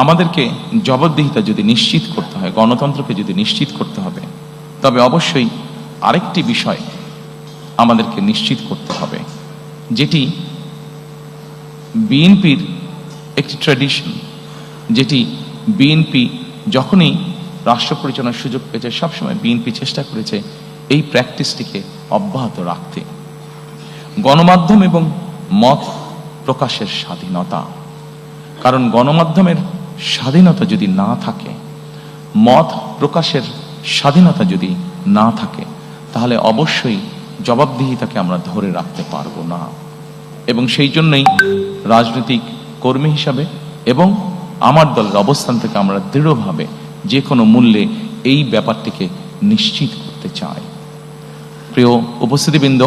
আমাদেরকে জবাবদিহিতা যদি নিশ্চিত করতে হয়, গণতন্ত্রকে যদি নিশ্চিত করতে হবে, তবে অবশ্যই আরেকটি বিষয় আমাদেরকে নিশ্চিত করতে হবে, যেটি বিএনপির একটি ট্র্যাডিশন, যেটি বিএনপি যখনই রাষ্ট্র পরিচালনার সুযোগ পেয়েছে সবসময় বিএনপি চেষ্টা করেছে এই প্র্যাকটিসটিকে অব্যাহত রাখতে। গণমাধ্যম এবং মত প্রকাশের স্বাধীনতা, কারণ গণমাধ্যমের স্বাধীনতা যদি না থাকে, মত প্রকাশের স্বাধীনতা যদি না থাকে, তাহলে অবশ্যই জবাবদিহিতাকে আমরা ধরে রাখতে পারবো না। এবং সেই জন্যই রাজনৈতিক কর্মী হিসাবে এবং আমার দলের অবস্থান থেকে আমরা দৃঢ়ভাবে যে কোনো মূল্যে এই ব্যাপারটিকে নিশ্চিত করতে চাই। প্রিয় উপস্থিতিবৃন্দ,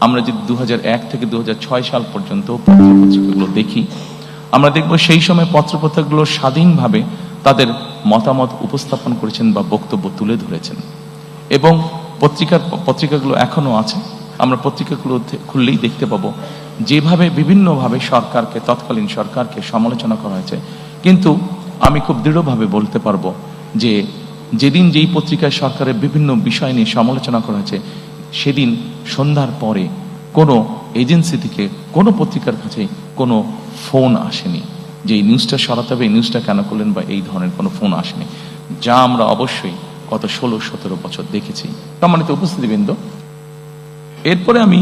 আমরা যদি 2001 থেকে 2006 সাল পর্যন্ত পত্রপত্রিকাগুলো দেখি, আমরা দেখব সেই সময় পত্রপত্রিকাগুলো স্বাধীনভাবে তাদের মতামত উপস্থাপন করেছেন বা বক্তব্য তুলে ধরেছেন। এবং পত্রিকাগুলো এখনো আছে, আমরা পত্রিকাগুলো খুললেই দেখতে পাবো যেভাবে বিভিন্নভাবে সরকারকে, তৎকালীন সরকারকে সমালোচনা করা হয়েছে। কিন্তু আমি খুব দৃঢ়ভাবে বলতে পারবো যে যেদিন যেই পত্রিকায় সরকারের বিভিন্ন বিষয় নিয়ে সমালোচনা করা হয়েছে, সেদিন সন্ধ্যার পরে কোনো এজেন্সি থেকে কোনো পত্রিকার কাছে কোনো ফোন আসেনি যে এই নিউজটা সরাতে হবে, এই নিউজটা কেন করলেন, বা এই ধরনের কোনো ফোন আসেনি, যা আমরা অবশ্যই গত 16-17 বছর দেখেছি। সম্মানিত উপস্থিতিবৃন্দ, এরপরে আমি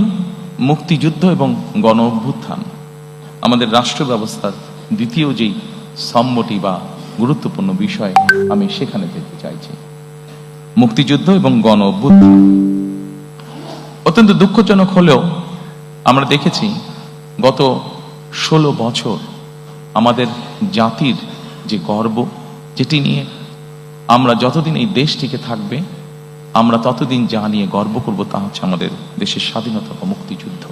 মুক্তিযুদ্ধ এবং গণ অভ্যুত্থান, আমাদের রাষ্ট্র ব্যবস্থার দ্বিতীয় যেই স্তম্ভটি বা গুরুত্বপূর্ণ বিষয়, আমি সেখানে যেতে চাইছি। মুক্তিযুদ্ধ এবং গণ অভ্যুত্থান অত্যন্ত দুঃখজনক হলেও আমরা দেখেছি গত 16 বছর আমাদের জাতির যে গর্ব, যেটি নিয়ে আমরা যতদিন এই দেশটিকে থাকবে আমরা ততদিন যা নিয়ে গর্ব করব তা হচ্ছে আমাদের দেশের স্বাধীনতা বা মুক্তিযুদ্ধ।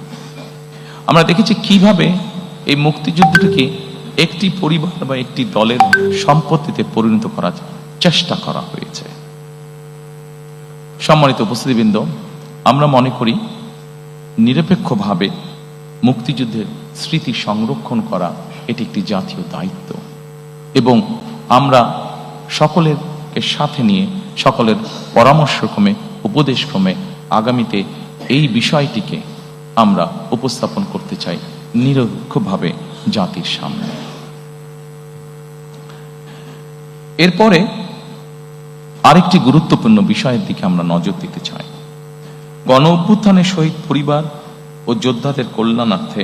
আমরা দেখেছি কিভাবে এই মুক্তিযুদ্ধটিকে একটি পরিবার বা একটি দলের সম্পত্তিতে পরিণত করার চেষ্টা করা হয়েছে। সম্মানিত উপস্থিতিবৃন্দ, আমরা মনে করি নিরপেক্ষভাবে মুক্তিযুদ্ধের স্মৃতি সংরক্ষণ করা এটি একটি জাতীয় দায়িত্ব, এবং আমরা সকলেরকে সাথে নিয়ে, সকলের পরামর্শক্রমে, উপদেশক্রমে আগামীতে এই বিষয়টিকে আমরা উপস্থাপন করতে চাই নিরপেক্ষভাবে জাতির সামনে। এরপরে আরেকটি গুরুত্বপূর্ণ বিষয়ের দিকে আমরা নজর দিতে চাই। গণ অভ্যুত্থানের শহীদ পরিবার ও যোদ্ধাদের কল্যাণার্থে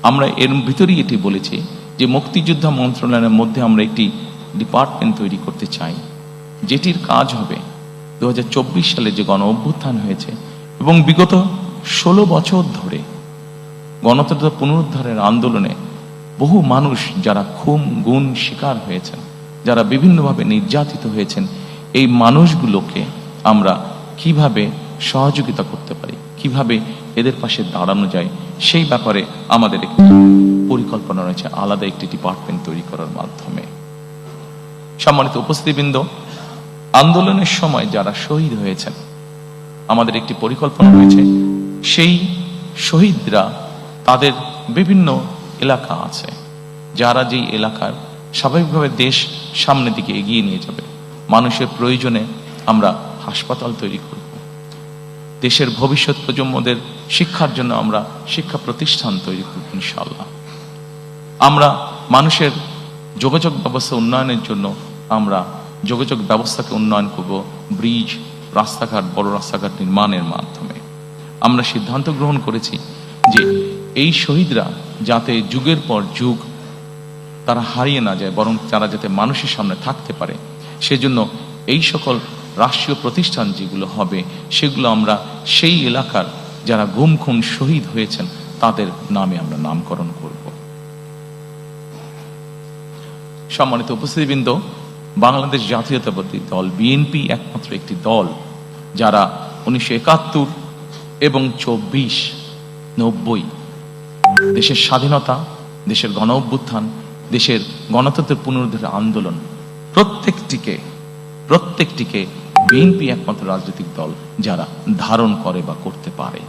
আমরা এর ভিতরেই এটি বলেছি যে মুক্তিযোদ্ধা মন্ত্রণালয়ের মধ্যে আমরা একটি ডিপার্টমেন্ট তৈরি করতে চাই, যেটির কাজ হবে 2024 সালে যে গণ অভ্যুত্থান হয়েছে এবং বিগত 16 বছর ধরে গণতন্ত্র পুনরুদ্ধারের আন্দোলনে বহু মানুষ যারা খুন গুম শিকার হয়েছেন, যারা বিভিন্নভাবে নির্যাতিত হয়েছেন, এই মানুষগুলোকে আমরা কিভাবে সহযোগিতা করতে পারি, কিভাবে এদের পাশে দাঁড়ানো যায়, সেই ব্যাপারে আমাদের একটি পরিকল্পনা রয়েছে আলাদা একটি ডিপার্টমেন্ট তৈরি করার মাধ্যমে। সম্মানিত উপস্থিতিবৃন্দ, আন্দোলনের সময় যারা শহীদ হয়েছেন, আমাদের একটি পরিকল্পনা রয়েছে সেই শহীদরা, তাদের বিভিন্ন এলাকা আছে যারা যেই এলাকার স্বাভাবিকভাবে দেশ সামনের দিকে এগিয়ে নিয়ে যাবে। মানুষের প্রয়োজনে আমরা হাসপাতাল তৈরি করব, দেশের ভবিষ্যৎ প্রজন্মদের শিক্ষার জন্য আমরা শিক্ষা প্রতিষ্ঠান তৈরি করব ইনশাআল্লাহ। আমরা মানুষের যোগাযোগ ব্যবস্থা উন্নয়নের জন্য আমরা যোগাযোগ ব্যবস্থাকে উন্নয়ন করব, ব্রিজ, রাস্তাঘাট, বড় রাস্তাঘাট নির্মাণের মাধ্যমে। আমরা সিদ্ধান্ত গ্রহণ করেছি যে এই শহীদরা যাতে যুগের পর যুগ তারা হারিয়ে না যায়, বরং তারা যাতে মানুষের সামনে থাকতে পারে, সেজন্য এই সকল রাষ্ট্রীয় প্রতিষ্ঠান যেগুলো হবে সেগুলো আমরা সেই এলাকার যারা গুম খুন শহীদ হয়েছেন তাদের নামে আমরা নামকরণ করব। সম্মানিত উপস্থিতিবৃন্দ, বাংলাদেশ জাতীয়তাবাদী দল বিএনপি একমাত্র একটি দল যারা 1971 এবং 24-90 দেশের স্বাধীনতা, দেশের গণ অভ্যুত্থান, দেশের গণতন্ত্রের পুনরুদ্ধারের আন্দোলন প্রত্যেকটিকে বিএনপি একমাত্র রাজনৈতিক দল যারা ধারণ করে বা করতে পারে।